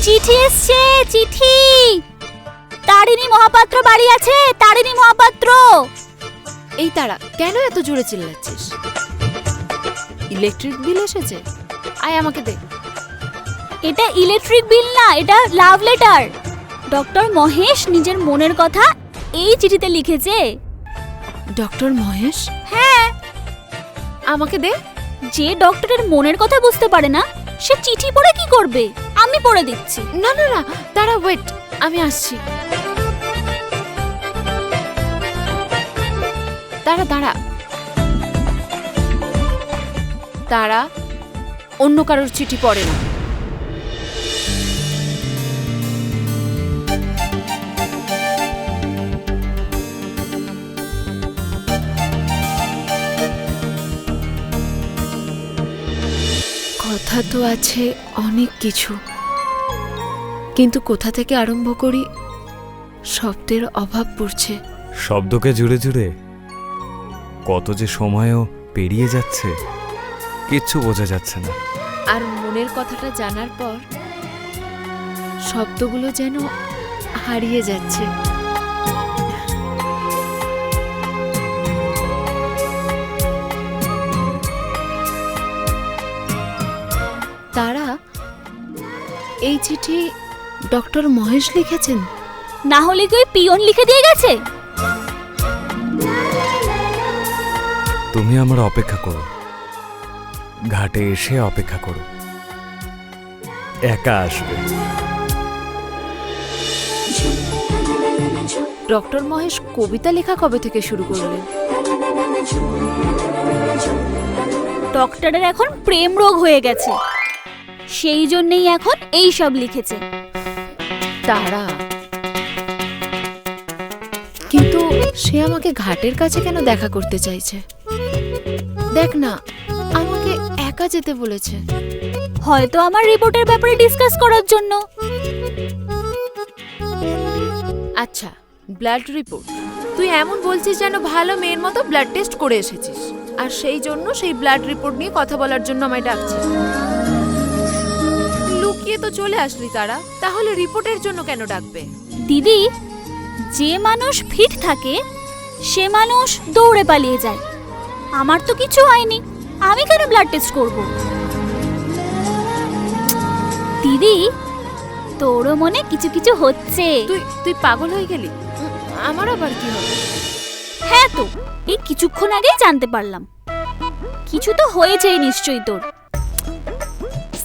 চিঠি এসছে, চিঠি। তারিণী মহাপাত্র বাড়ি আছে? তারিণী মহাপাত্র। এই তারা, কেন এত জোরে চিল্লাচ্ছিস? ইলেকট্রিক বিল এসেছে, আয় আমাকে দে। এটা ইলেকট্রিক বিল না, এটা লাভ লেটার। ডক্টর মহেশ নিজের মনের কথা এই চিঠিতে লিখেছে। ডক্টর মহেশ? হ্যাঁ। আমাকে দে। যে ডক্টরের মনের কথা বুঝতে পারে না, সে চিঠি পড়ে কি করবে? আমি পড়ে দিচ্ছি। না না না, দাঁড়া, ওয়েট, আমি আসছি। দাঁড়া দাঁড়া দাঁড়া, অন্য কারোর চিঠি পড়ে না। কথা তো আছে অনেক কিছু, কিন্তু কোথা থেকে আরম্ভ করি শব্দের অভাব পড়ছে। শব্দকে জুড়ে জুড়ে কত যে সময়ও পেরিয়ে যাচ্ছে, কিচ্ছু বোঝা যাচ্ছে না। আর মনের কথাটা জানার পর শব্দগুলো যেন হারিয়ে যাচ্ছে। তারা, এই চিঠি ডক্টর মহেশ লিখেছেন? না হলে কি ওই পিয়ন লিখে দিয়ে গেছে? তুমি আমার অপেক্ষা করো, ঘাটে এসে অপেক্ষা করো, একা আসবে। ডক্টর মহেশ কবিতা লেখা কবে থেকে শুরু করলেন? ডক্টরের এখন প্রেম রোগ হয়ে গেছে, সেই জন্যই এখন এই সব লিখেছে। তারা, কিন্তু সে আমাকে ঘাটের কাছে কেন দেখা করতে চাইছে? দেখ না, আমাকে একা যেতে বলেছে। হয়তো আমার রিপোর্টের ব্যাপারে ডিসকাস করার জন্য। আচ্ছা, ব্লাড রিপোর্ট। তুই এমন বলছিস যেন ভালো মেয়ের মতো ব্লাড টেস্ট করে এসেছিস, আর সেই জন্য সেই ব্লাড রিপোর্ট নিয়ে কথা বলার জন্য আমায় ডাকছিস। লুকিয়ে তো চলে আসলি তারা, তাহলে রিপোর্টের জন্য কেন ডাকবে? দিদি, যে মানুষ ফিট থাকে সে মানুষ দৌড়ে পালিয়ে যায়। আমার তো কিছু হয়নি, আমি কেন ব্লাড টেস্ট করব? দিদি, তোরও মনে কিছু কিছু হচ্ছে। তুই পাগল হয়ে গেলি? আমার আবার কি হবে? হ্যাঁ তো, এই কিছুক্ষণ আগেই জানতে পারলাম। কিছু তো হয়েছেই নিশ্চয়ই তোর।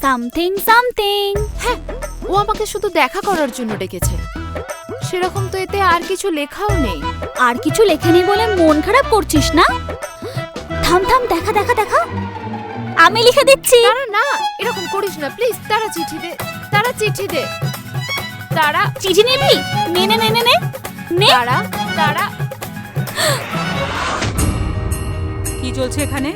Something something. হ্যাঁ, ও আমাকে শুধু দেখা করার জন্য ডেকেছে, সেরকম তো এতে আর কিছু লেখাও নেই। আর কিছু লেখেনি বলে মন খারাপ করছিস না? থাম থাম, দেখা দেখা দেখা, আমি লিখে দিচ্ছি। তারা না, এরকম করিস না প্লিজ। তারা চিঠি দে, তারা চিঠি দে। তারা চিঠি নিবি? নে নে নে নে নে নে। তারা তারা কি চলছে এখানে?